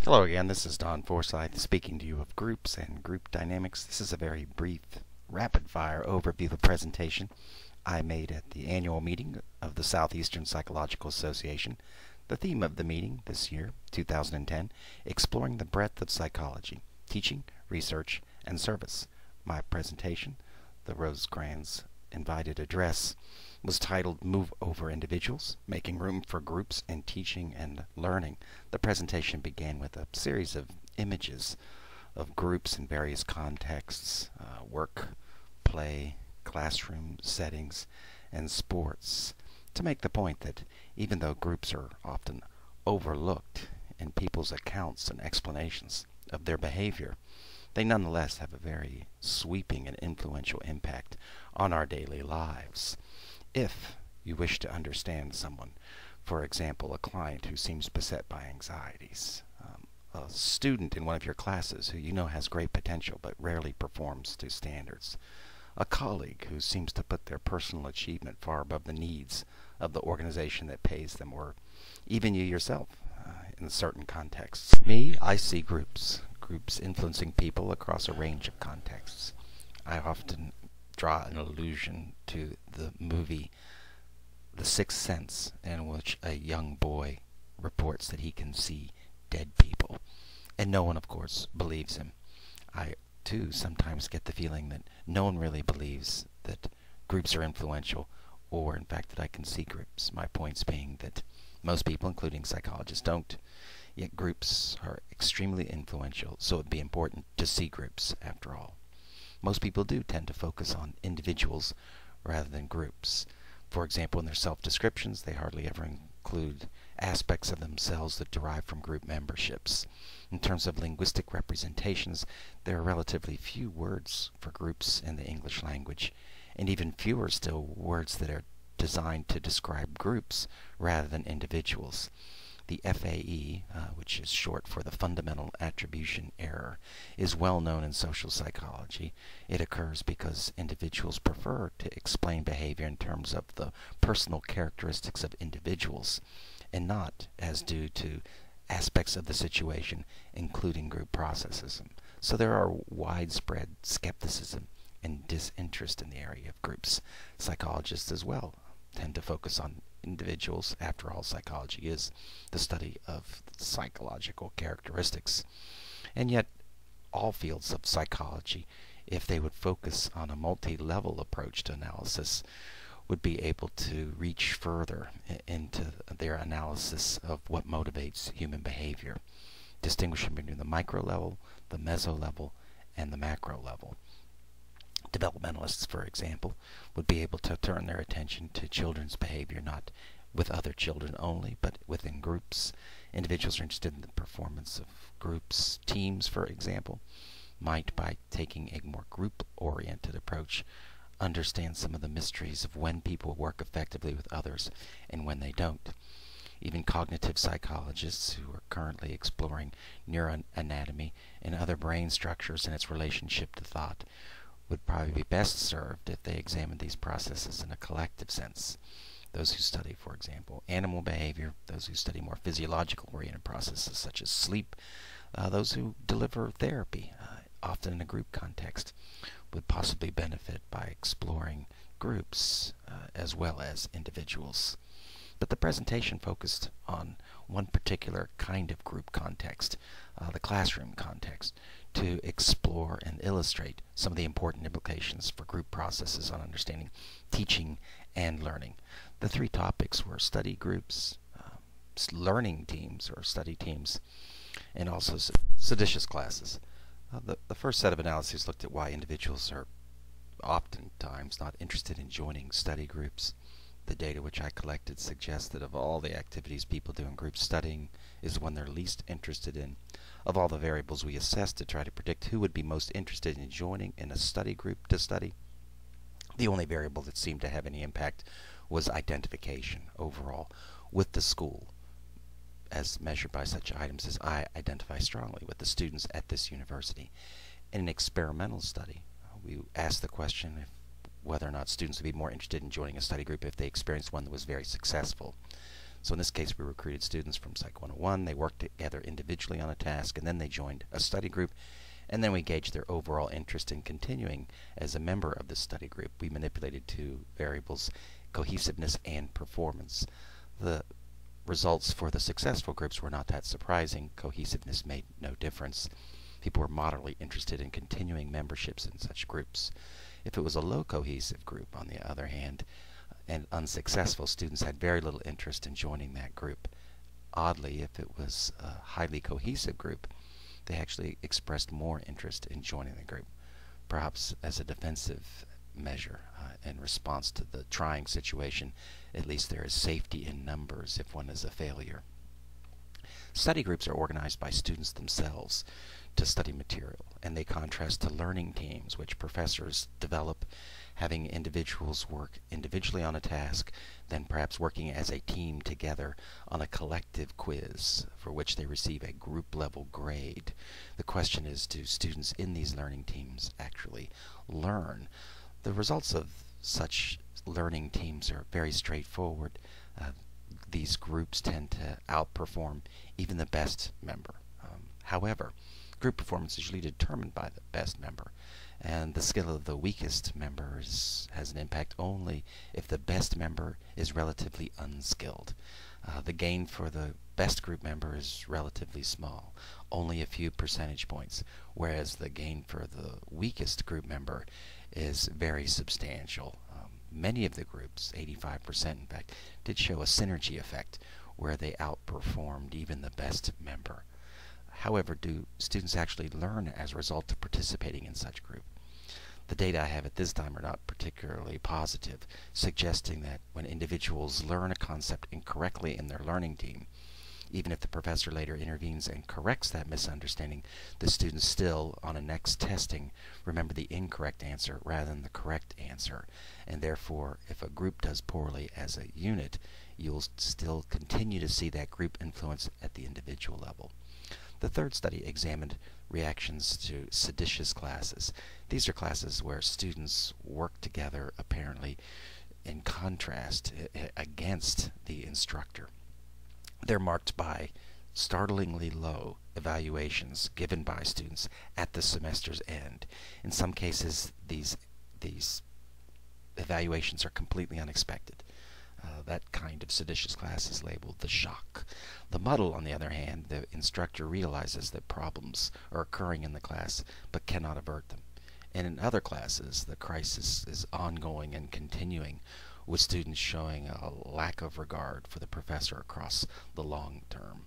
Hello again, this is Don Forsyth speaking to you of groups and group dynamics. This is a very brief, rapid-fire overview of a presentation I made at the annual meeting of the Southeastern Psychological Association. The theme of the meeting this year, 2010, exploring the breadth of psychology, teaching, research, and service. My presentation, the Rosecrans invited address, was titled Move Over Individuals, Making Room for Groups in Teaching and Learning. The presentation began with a series of images of groups in various contexts, work, play, classroom settings, and sports, to make the point that even though groups are often overlooked in people's accounts and explanations of their behavior, they nonetheless have a very sweeping and influential impact on our daily lives. If you wish to understand someone, for example, a client who seems beset by anxieties, a student in one of your classes who you know has great potential but rarely performs to standards, a colleague who seems to put their personal achievement far above the needs of the organization that pays them, or even you yourself in certain contexts. I see groups influencing people across a range of contexts. I often draw an allusion to the movie The Sixth Sense, in which a young boy reports that he can see dead people, and no one, of course, believes him. I, too, sometimes get the feeling that no one really believes that groups are influential, or in fact that I can see groups. My points being that most people, including psychologists, don't. Yet groups are extremely influential, so it would be important to see groups, after all. Most people do tend to focus on individuals rather than groups. For example, in their self-descriptions, they hardly ever include aspects of themselves that derive from group memberships. In terms of linguistic representations, there are relatively few words for groups in the English language, and even fewer still words that are designed to describe groups rather than individuals. The FAE, which is short for the fundamental attribution error, is well known in social psychology. It occurs because individuals prefer to explain behavior in terms of the personal characteristics of individuals, and not as due to aspects of the situation, including group processes. So there are widespread skepticism and disinterest in the area of groups. Psychologists as well tend to focus on individuals. After all, psychology is the study of psychological characteristics. And yet, all fields of psychology, if they would focus on a multi-level approach to analysis, would be able to reach further into their analysis of what motivates human behavior, distinguishing between the micro level, the meso level, and the macro level. Developmentalists, for example, would be able to turn their attention to children's behavior not with other children only, but within groups. Individuals are interested in the performance of groups. Teams, for example, might, by taking a more group-oriented approach, understand some of the mysteries of when people work effectively with others and when they don't. Even cognitive psychologists, who are currently exploring neuroanatomy and other brain structures and its relationship to thought, would probably be best served if they examined these processes in a collective sense. Those who study, for example, animal behavior, those who study more physiological-oriented processes such as sleep, those who deliver therapy, often in a group context, would possibly benefit by exploring groups as well as individuals. But the presentation focused on one particular kind of group context, the classroom context, to explore and illustrate some of the important implications for group processes on understanding teaching and learning. The three topics were study groups, learning teams or study teams, and also seditious classes. The first set of analyses looked at why individuals are oftentimes not interested in joining study groups. The data which I collected suggests that of all the activities people do in group studying is the one they're least interested in. Of all the variables we assessed to try to predict who would be most interested in joining in a study group to study, the only variable that seemed to have any impact was identification overall with the school, as measured by such items as I identify strongly with the students at this university. In an experimental study, we asked the question whether or not students would be more interested in joining a study group if they experienced one that was very successful. So in this case, we recruited students from Psych 101. They worked together individually on a task, and then they joined a study group, and then we gauged their overall interest in continuing as a member of the study group. We manipulated two variables, cohesiveness and performance. The results for the successful groups were not that surprising. Cohesiveness made no difference. People were moderately interested in continuing memberships in such groups. If it was a low cohesive group, on the other hand, and unsuccessful, students had very little interest in joining that group. Oddly, if it was a highly cohesive group, they actually expressed more interest in joining the group, perhaps as a defensive measure in response to the trying situation. At least there is safety in numbers if one is a failure. Study groups are organized by students themselves to study material, and they contrast to learning teams, which professors develop, having individuals work individually on a task, then perhaps working as a team together on a collective quiz for which they receive a group-level grade. The question is, do students in these learning teams actually learn? The results of such learning teams are very straightforward. These groups tend to outperform even the best member. However, group performance is usually determined by the best member, and the skill of the weakest member has an impact only if the best member is relatively unskilled. The gain for the best group member is relatively small, only a few percentage points, whereas the gain for the weakest group member is very substantial. Many of the groups, 85% in fact, did show a synergy effect where they outperformed even the best member. However, do students actually learn as a result of participating in such group? The data I have at this time are not particularly positive, suggesting that when individuals learn a concept incorrectly in their learning team, even if the professor later intervenes and corrects that misunderstanding, the students still, on a next testing, remember the incorrect answer rather than the correct answer. And therefore, if a group does poorly as a unit, you'll still continue to see that group influence at the individual level. The third study examined reactions to seditious classes. These are classes where students work together apparently in contrast against the instructor. They're marked by startlingly low evaluations given by students at the semester's end. In some cases, these evaluations are completely unexpected. That kind of seditious class is labeled the shock. The muddle, on the other hand, the instructor realizes that problems are occurring in the class but cannot avert them. And in other classes, the crisis is ongoing and continuing, with students showing a lack of regard for the professor across the long term.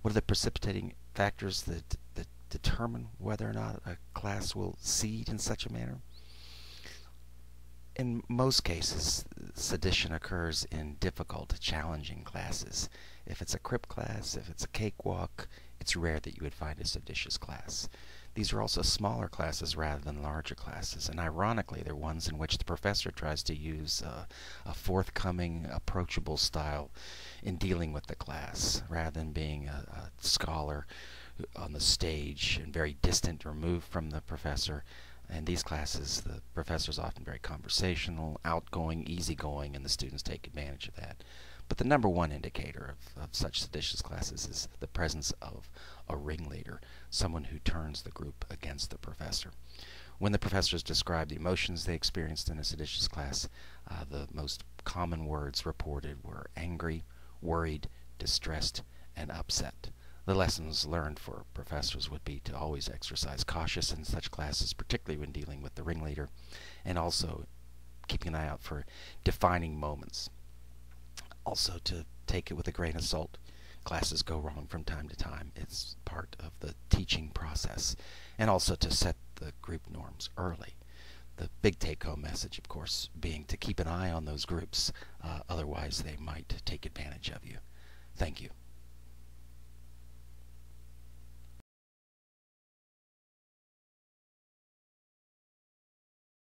What are the precipitating factors that determine whether or not a class will succeed in such a manner? In most cases, sedition occurs in difficult, challenging classes. If it's a crip class, if it's a cakewalk, it's rare that you would find a seditious class. These are also smaller classes rather than larger classes, and ironically, they're ones in which the professor tries to use a forthcoming, approachable style in dealing with the class, rather than being a scholar on the stage and very distant, removed from the professor. In these classes, the professor is often very conversational, outgoing, easygoing, and the students take advantage of that. But the number one indicator of such seditious classes is the presence of a ringleader, someone who turns the group against the professor. When the professors described the emotions they experienced in a seditious class, the most common words reported were angry, worried, distressed, and upset. The lessons learned for professors would be to always exercise caution in such classes, particularly when dealing with the ringleader, and also keeping an eye out for defining moments. Also to take it with a grain of salt. Classes go wrong from time to time. It's part of the teaching process. And also to set the group norms early. The big take-home message, of course, being to keep an eye on those groups. Otherwise, they might take advantage of you. Thank you.